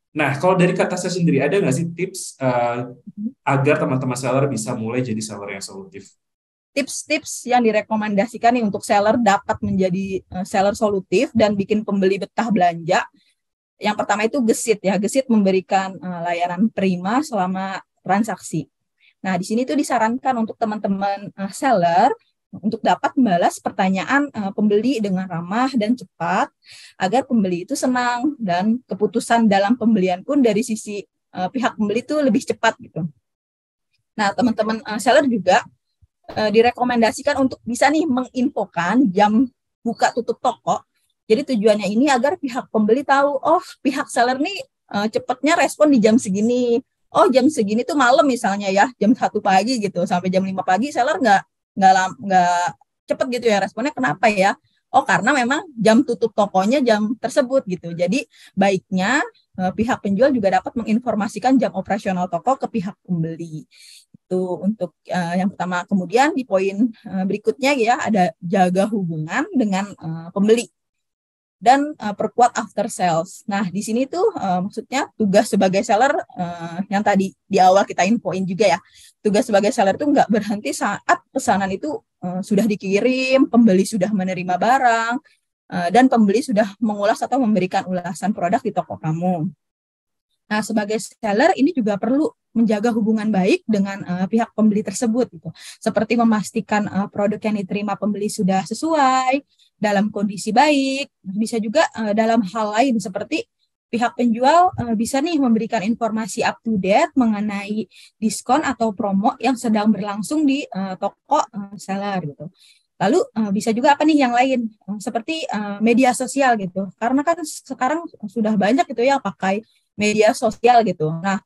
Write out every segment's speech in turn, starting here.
Nah, kalau dari kata saya sendiri, ada nggak sih tips agar teman-teman seller bisa mulai jadi seller yang solutif? Tips-tips yang direkomendasikan nih untuk seller dapat menjadi seller solutif dan bikin pembeli betah belanja. Yang pertama itu Gesit ya. Gesit memberikan layanan prima selama transaksi. Nah, di sini tuh disarankan untuk teman-teman seller untuk dapat membalas pertanyaan pembeli dengan ramah dan cepat agar pembeli itu senang dan keputusan dalam pembelian pun dari sisi pihak pembeli itu lebih cepat gitu. Nah, teman-teman seller juga direkomendasikan untuk bisa nih menginfokan jam buka tutup toko. Jadi tujuannya ini agar pihak pembeli tahu, oh pihak seller nih cepatnya respon di jam segini. Oh jam segini tuh malam misalnya ya, jam 1 pagi gitu sampai jam 5 pagi seller nggak cepet gitu ya responnya. Kenapa ya? Oh karena memang jam tutup tokonya jam tersebut gitu. Jadi baiknya pihak penjual juga dapat menginformasikan jam operasional toko ke pihak pembeli itu untuk yang pertama. Kemudian di poin berikutnya ya ada jaga hubungan dengan pembeli dan perkuat after sales. Nah, di sini tuh maksudnya tugas sebagai seller yang tadi di awal kita infoin juga ya. Tugas sebagai seller itu nggak berhenti saat pesanan itu sudah dikirim, pembeli sudah menerima barang, dan pembeli sudah mengulas atau memberikan ulasan produk di toko kamu. Nah, sebagai seller ini juga perlu menjaga hubungan baik dengan pihak pembeli tersebut gitu. Seperti memastikan produk yang diterima pembeli sudah sesuai, dalam kondisi baik, bisa juga dalam hal lain seperti pihak penjual bisa nih memberikan informasi up to date mengenai diskon atau promo yang sedang berlangsung di toko seller gitu. Lalu bisa juga apa nih yang lain seperti media sosial gitu. Karena kan sekarang sudah banyak gitu ya pakai media sosial gitu. Nah,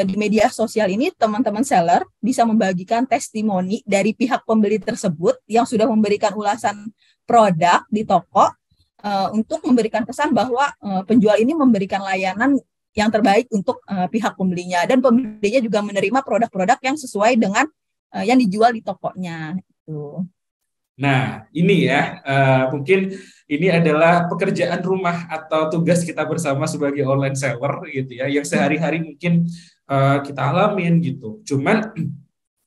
di media sosial ini teman-teman seller bisa membagikan testimoni dari pihak pembeli tersebut yang sudah memberikan ulasan produk di toko untuk memberikan kesan bahwa penjual ini memberikan layanan yang terbaik untuk pihak pembelinya dan pembelinya juga menerima produk-produk yang sesuai dengan yang dijual di tokonya. Gitu. Nah, ini ya, mungkin ini adalah pekerjaan rumah atau tugas kita bersama sebagai online seller gitu ya, yang sehari-hari mungkin kita alamin gitu. Cuman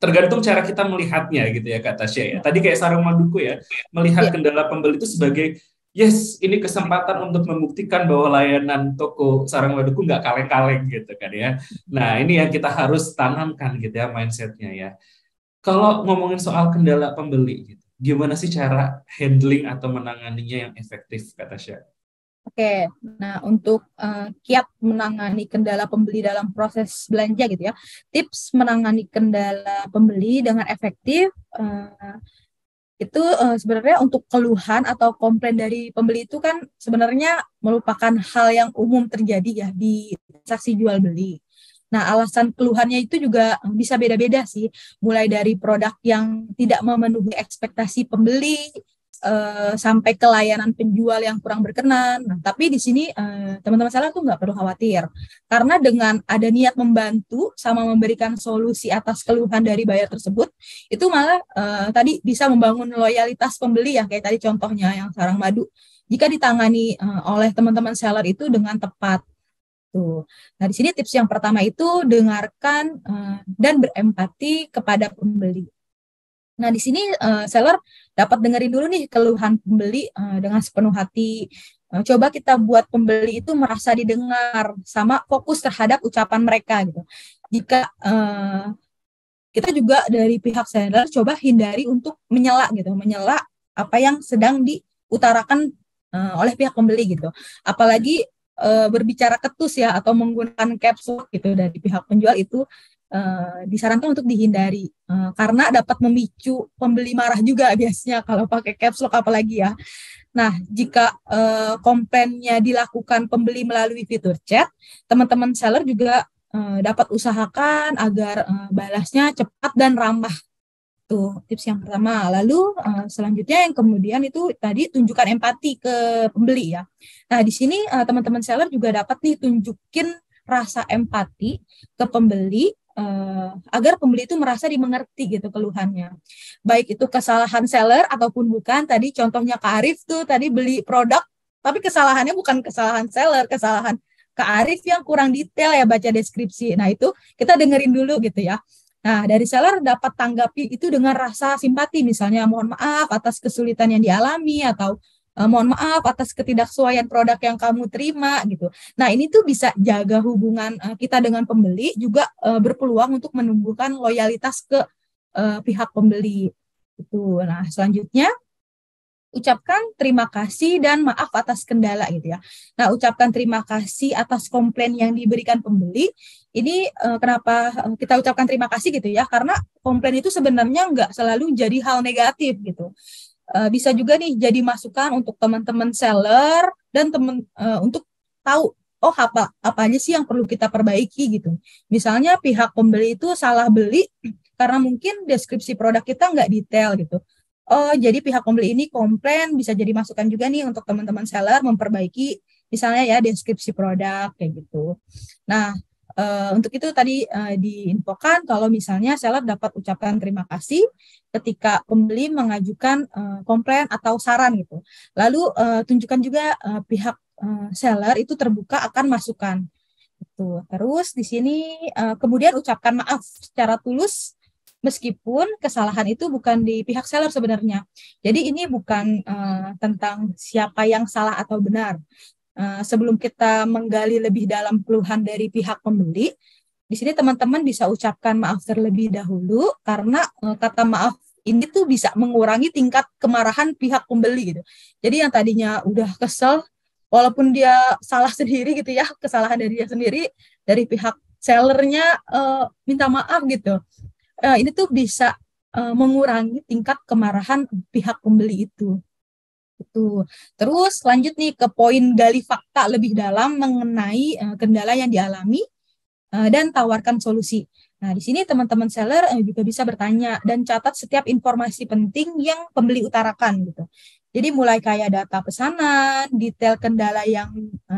tergantung cara kita melihatnya gitu ya kata Tasya ya. Tadi kayak sarung maduku ya, melihat Ya, kendala pembeli itu sebagai yes, ini kesempatan untuk membuktikan bahwa layanan toko sarung maduku nggak kaleng-kaleng gitu kan ya. Nah, ini yang kita harus tanamkan gitu ya mindsetnya ya. Kalau ngomongin soal kendala pembeli gitu, gimana sih cara handling atau menanganinya yang efektif kata Tasya? oke. Nah, untuk kiat menangani kendala pembeli dalam proses belanja gitu ya, tips menangani kendala pembeli dengan efektif itu sebenarnya untuk keluhan atau komplain dari pembeli itu kan sebenarnya merupakan hal yang umum terjadi ya di transaksi jual beli. Nah, alasan keluhannya itu juga bisa beda-beda sih, mulai dari produk yang tidak memenuhi ekspektasi pembeli sampai ke layanan penjual yang kurang berkenan. Nah, tapi di sini teman-teman salah tuh nggak perlu khawatir, karena dengan ada niat membantu sama memberikan solusi atas keluhan dari buyer tersebut, itu malah tadi bisa membangun loyalitas pembeli ya, kayak tadi contohnya yang sarang madu. Jika ditangani oleh teman-teman seller itu dengan tepat. Tuh. Nah, di sini tips yang pertama itu dengarkan dan berempati kepada pembeli. Nah, di sini seller dapat dengerin dulu nih keluhan pembeli dengan sepenuh hati. Coba kita buat pembeli itu merasa didengar sama fokus terhadap ucapan mereka gitu. Jika kita juga dari pihak seller coba hindari untuk menyela gitu, menyela apa yang sedang diutarakan oleh pihak pembeli gitu. Apalagi berbicara ketus ya atau menggunakan caps lock gitu dari pihak penjual itu disarankan untuk dihindari karena dapat memicu pembeli marah juga biasanya kalau pakai caps lock apalagi ya. Nah, jika komplainnya dilakukan pembeli melalui fitur chat, teman-teman seller juga dapat usahakan agar balasnya cepat dan ramah. Tuh, tips yang pertama. Lalu selanjutnya yang kemudian itu tadi tunjukkan empati ke pembeli ya. Nah, di sini teman-teman seller juga dapat nih tunjukin rasa empati ke pembeli agar pembeli itu merasa dimengerti gitu keluhannya. Baik itu kesalahan seller ataupun bukan. Tadi contohnya Kak Arif tuh tadi beli produk, tapi kesalahannya bukan kesalahan seller, kesalahan Kak Arif yang kurang detail ya baca deskripsi. Nah, itu kita dengerin dulu gitu ya. Nah, dari seller dapat tanggapi itu dengan rasa simpati, misalnya mohon maaf atas kesulitan yang dialami, atau mohon maaf atas ketidaksesuaian produk yang kamu terima gitu. Nah, ini tuh bisa jaga hubungan kita dengan pembeli, juga berpeluang untuk menumbuhkan loyalitas ke pihak pembeli. Itu. Nah, selanjutnya ucapkan terima kasih dan maaf atas kendala gitu ya. Nah, ucapkan terima kasih atas komplain yang diberikan pembeli. Ini kenapa kita ucapkan terima kasih gitu ya? Karena komplain itu sebenarnya nggak selalu jadi hal negatif gitu. Bisa juga nih jadi masukan untuk teman-teman seller dan teman untuk tahu oh apa aja sih yang perlu kita perbaiki gitu. Misalnya pihak pembeli itu salah beli karena mungkin deskripsi produk kita nggak detail gitu. Oh, jadi pihak pembeli ini komplain, bisa jadi masukan juga nih untuk teman-teman seller memperbaiki misalnya ya deskripsi produk kayak gitu. Nah, untuk itu tadi diinfokan kalau misalnya seller dapat ucapkan terima kasih ketika pembeli mengajukan komplain atau saran gitu. Lalu tunjukkan juga pihak seller itu terbuka akan masukan. Gitu. Terus di sini kemudian ucapkan maaf secara tulus meskipun kesalahan itu bukan di pihak seller sebenarnya. Jadi ini bukan tentang siapa yang salah atau benar. Sebelum kita menggali lebih dalam keluhan dari pihak pembeli, di sini teman-teman bisa ucapkan maaf terlebih dahulu karena kata maaf ini tuh bisa mengurangi tingkat kemarahan pihak pembeli gitu. Jadi yang tadinya udah kesel, walaupun dia salah sendiri gitu ya, kesalahan dari dia sendiri, dari pihak sellernya minta maaf gitu. Ini tuh bisa mengurangi tingkat kemarahan pihak pembeli itu. Itu. Terus lanjut nih ke poin gali fakta lebih dalam mengenai kendala yang dialami dan tawarkan solusi. Nah, di sini teman-teman seller juga bisa bertanya dan catat setiap informasi penting yang pembeli utarakan gitu. Jadi mulai kayak data pesanan, detail kendala yang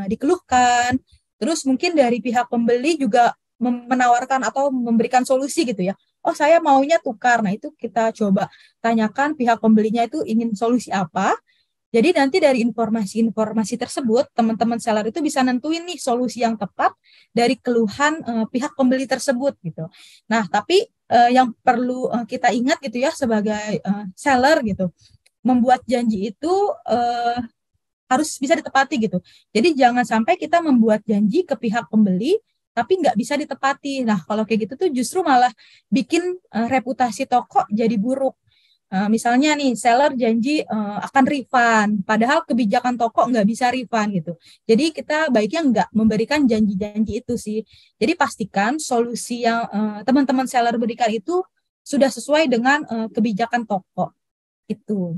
dikeluhkan, terus mungkin dari pihak pembeli juga menawarkan atau memberikan solusi gitu ya. Oh, saya maunya tukar. Nah, itu kita coba tanyakan pihak pembelinya itu ingin solusi apa. Jadi nanti dari informasi-informasi tersebut, teman-teman seller itu bisa nentuin nih solusi yang tepat dari keluhan pihak pembeli tersebut gitu. Nah, tapi yang perlu kita ingat gitu ya sebagai seller gitu, membuat janji itu harus bisa ditepati gitu. Jadi jangan sampai kita membuat janji ke pihak pembeli tapi nggak bisa ditepati. Nah, kalau kayak gitu tuh justru malah bikin reputasi toko jadi buruk. Misalnya nih, seller janji akan refund, padahal kebijakan toko nggak bisa refund gitu. Jadi kita baiknya nggak memberikan janji-janji itu sih. Jadi pastikan solusi yang teman-teman seller berikan itu sudah sesuai dengan kebijakan toko. Itu.